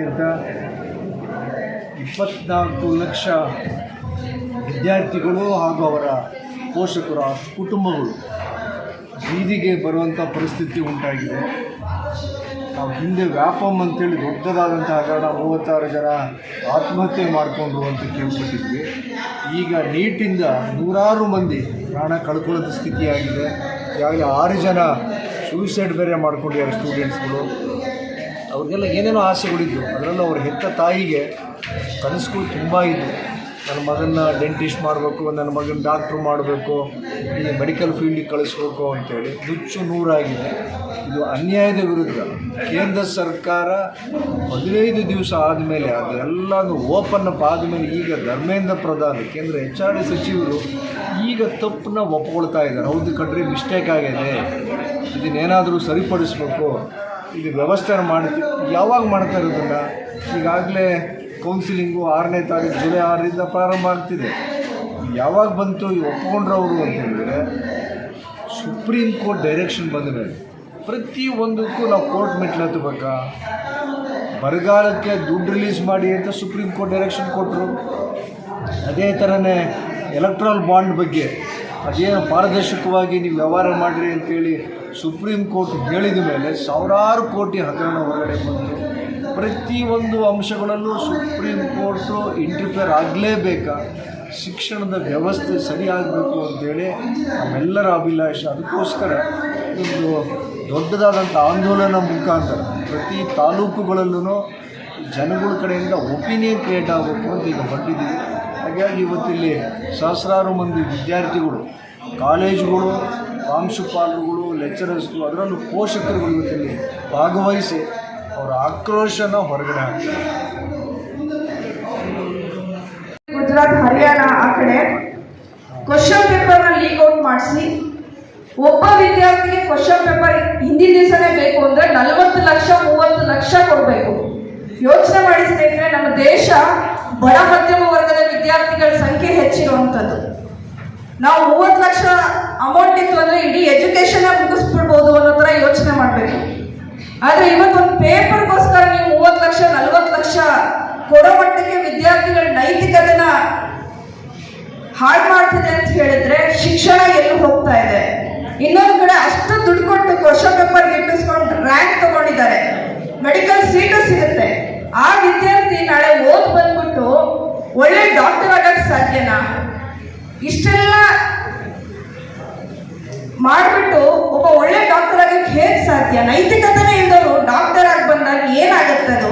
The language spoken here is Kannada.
ಅಂತ 24 ಲಕ್ಷ ವಿದ್ಯಾರ್ಥಿಗಳು ಹಾಗೂ ಅವರ ಪೋಷಕರು, ಅಷ್ಟು ಕುಟುಂಬಗಳು ಬೀದಿಗೆ ಬರುವಂಥ ಪರಿಸ್ಥಿತಿ ಉಂಟಾಗಿದೆ. ನಾವು ಹಿಂದೆ ವ್ಯಾಪಮ್ ಅಂತೇಳಿ ದೊಡ್ಡದಾದಂಥ ಹಗರಣ 36 ಜನ ಆತ್ಮಹತ್ಯೆ ಮಾಡಿಕೊಂಡ್ರು ಅಂತ ಕೇಳ್ಪಟ್ಟಿದ್ವಿ. ಈಗ ನೀಟಿಂದ ನೂರಾರು ಮಂದಿ ಪ್ರಾಣ ಕಳ್ಕೊಳ್ಳೋದು ಸ್ಥಿತಿಯಾಗಿದೆ. ಈಗಾಗಲೇ 6 ಜನ ಸೂಸೈಡ್ ಬೇರೆ ಮಾಡ್ಕೊಂಡಿದ್ದಾರೆ ಸ್ಟೂಡೆಂಟ್ಸ್ಗಳು. ಅವ್ರಿಗೆಲ್ಲ ಏನೇನೋ ಆಸೆಗಳಿದ್ದು, ಅದರಲ್ಲೂ ಅವ್ರ ಹೆತ್ತ ತಾಯಿಗೆ ಕನಸುಗಳು ತುಂಬ ಇದ್ದು, ನನ್ನ ಮಗನ್ನ ಡೆಂಟಿಸ್ಟ್ ಮಾಡಬೇಕು, ನನ್ನ ಮಗನ ಡಾಕ್ಟ್ರು ಮಾಡಬೇಕು, ಈ ಮೆಡಿಕಲ್ ಫೀಲ್ಡಿಗೆ ಕಳಿಸ್ಬೇಕು ಅಂತೇಳಿ ನುಚ್ಚು ನೂರಾಗಿದೆ. ಇದು ಅನ್ಯಾಯದ ವಿರುದ್ಧ ಕೇಂದ್ರ ಸರ್ಕಾರ 15 ದಿವಸ ಆದಮೇಲೆ ಅದೆಲ್ಲನೂ ಓಪನ್ ಅಪ್ ಆದಮೇಲೆ ಈಗ ಧರ್ಮೇಂದ್ರ ಪ್ರಧಾನ್ ಕೇಂದ್ರ HR ಸಚಿವರು ಈಗ ತಪ್ಪನ್ನ ಒಪ್ಕೊಳ್ತಾ ಇದ್ದಾರೆ. ಹೌದು ಕಣ್ರಿ, ಮಿಸ್ಟೇಕ್ ಆಗಿದೆ, ಇದನ್ನೇನಾದರೂ ಸರಿಪಡಿಸ್ಬೇಕು, ಇದು ವ್ಯವಸ್ಥೆ ಮಾಡ್ತೀವಿ. ಯಾವಾಗ ಮಾಡ್ತಾ ಇರೋದನ್ನು? ಈಗಾಗಲೇ ಕೌನ್ಸಿಲಿಂಗು 6ನೇ ತಾರೀಕು ಜುಲೈ 6ರಿಂದ ಪ್ರಾರಂಭ ಆಗ್ತಿದೆ. ಯಾವಾಗ ಬಂತು ಒಪ್ಕೊಂಡ್ರವರು ಅಂತ ಹೇಳಿದ್ರೆ, ಸುಪ್ರೀಂ ಕೋರ್ಟ್ ಡೈರೆಕ್ಷನ್ ಬಂದ ಮೇಲೆ ಪ್ರತಿಯೊಂದಕ್ಕೂ ನಾವು ಕೋರ್ಟ್ ಮೆಟ್ಲು ಹತ್ತಬೇಕಾ? ಬರಗಾಲಕ್ಕೆ ದುಡ್ಡು ರಿಲೀಸ್ ಮಾಡಿ ಅಂತ ಸುಪ್ರೀಂ ಕೋರ್ಟ್ ಡೈರೆಕ್ಷನ್ ಕೊಟ್ಟರು. ಅದೇ ಥರನೇ ಎಲೆಕ್ಟ್ರಲ್ ಬಾಂಡ್ ಬಗ್ಗೆ ಅದೇನು ಪಾರದರ್ಶಕವಾಗಿ ನೀವು ವ್ಯವಹಾರ ಮಾಡಿರಿ ಅಂತೇಳಿ ಸುಪ್ರೀಂ ಕೋರ್ಟ್ ಹೇಳಿದ ಮೇಲೆ ಸಾವಿರಾರು ಕೋಟಿ ಹಗರಣ ಹೊರಗಡೆ ಬಂತು. ಪ್ರತಿಯೊಂದು ಅಂಶಗಳಲ್ಲೂ ಸುಪ್ರೀಂ ಕೋರ್ಟು ಇಂಟರ್ಫಿಯರ್ ಆಗಲೇಬೇಕಾ? ಶಿಕ್ಷಣದ ವ್ಯವಸ್ಥೆ ಸರಿಯಾಗಬೇಕು ಅಂತೇಳಿ ನಮ್ಮೆಲ್ಲರ ಅಭಿಲಾಷೆ. ಅದಕ್ಕೋಸ್ಕರ ಒಂದು ದೊಡ್ಡದಾದಂಥ ಆಂದೋಲನ ಮುಖಾಂತರ ಪ್ರತಿ ತಾಲೂಕುಗಳಲ್ಲೂ ಜನಗಳ ಕಡೆಯಿಂದ ಒಪಿನಿಯನ್ ಕ್ರಿಯೇಟ್ ಆಗಬೇಕು ಅಂತ ಈಗ ಹೊರಟಿದ್ದೀವಿ. ಹಾಗಾಗಿ ಇವತ್ತಿಲ್ಲಿ ಸಹಸ್ರಾರು ಮಂದಿ ವಿದ್ಯಾರ್ಥಿಗಳು, ಕಾಲೇಜುಗಳು, ಪ್ರಾಂಶುಪಾಲರುಗಳು, ಲೆಕ್ಚರರ್ಸ್ಗಳು, ಅದರಲ್ಲೂ ಪೋಷಕರುಗಳು ಇವತ್ತಿಲ್ಲಿ ಭಾಗವಹಿಸಿ ಅವರ ಆಕ್ರೋಶನ ಹೊರಗಡೆ ಹಾಕ್ತಾರೆ. ಗುಜರಾತ್, ಹರಿಯಾಣ ಆ ಕಡೆ ಕ್ವಶನ್ ಪೇಪರ್ನ ಲೀಕ್ ಔಟ್ ಮಾಡಿಸಿ ಒಬ್ಬ ವಿದ್ಯಾರ್ಥಿಗೆ ಕ್ವಶನ್ ಪೇಪರ್ ಹಿಂದಿನ ದಿವಸನೇ ಬೇಕು ಅಂದರೆ 40 ಲಕ್ಷ 30 ಲಕ್ಷ ಕೊಡಬೇಕು. ಯೋಚನೆ ಮಾಡಿ ಸ್ನೇಹಿತರೆ, ನಮ್ಮ ದೇಶ ಬಡ ಮಧ್ಯಮ ವರ್ಗದ ವಿದ್ಯಾರ್ಥಿಗಳ ಸಂಖ್ಯೆ ಹೆಚ್ಚಿರುವಂಥದ್ದು. ನಾವು 30 ಲಕ್ಷ ಅಮೌಂಟ್ ಇತ್ತು ಅಂದರೆ ಇಡೀ ಎಜುಕೇಷನ್ ಮುಗಿಸ್ಬಿಡ್ಬೋದು ಅನ್ನೋ ಥರ ಯೋಚನೆ ಮಾಡಬೇಕು. ಆದರೆ ಇವತ್ತೊಂದು ಪೇಪರ್ಗೋಸ್ಕರ ನೀವು 30 ಲಕ್ಷ 40 ಲಕ್ಷ ಕೊಡೋ ಮಟ್ಟಕ್ಕೆ ವಿದ್ಯಾರ್ಥಿಗಳ ನೈತಿಕತೆನ ಹಾಳು ಮಾಡ್ತಿದೆ ಅಂತ ಹೇಳಿದ್ರೆ ಶಿಕ್ಷಣ ಎಲ್ಲಿ ಹೋಗ್ತಾ ಇದೆ? ಇನ್ನೊಂದು ಕಡೆ ಅಷ್ಟು ದುಡ್ಡು ಕೊಟ್ಟು ಕ್ವಶನ್ ಪೇಪರ್ ಗಿಟ್ಟಿಸ್ಕೊಂಡು ರ್ಯಾಂಕ್ ತಗೊಂಡಿದ್ದಾರೆ, ಮೆಡಿಕಲ್ ಸೀಟು ಸಿಗುತ್ತೆ. ಆ ವಿದ್ಯಾರ್ಥಿ ನಾಳೆ ಓದ್ ಬಂದ್ಬಿಟ್ಟು ಒಳ್ಳೆ ಡಾಕ್ಟರ್ ಆಗಕ್ಕೆ ಸಾಧ್ಯನಾ? ಇಷ್ಟೆಲ್ಲ ಮಾಡಿಬಿಟ್ಟು ಒಬ್ಬ ಒಳ್ಳೆ ಡಾಕ್ಟರ್ ಆಗಕ್ಕೆ ಹೇಗೆ ಸಾಧ್ಯ? ನೈತಿಕತೆನೇ ಇದ್ದವರು ಡಾಕ್ಟರ್ ಆಗಿ ಬಂದಾಗ ಏನಾಗುತ್ತೆ ಅದು?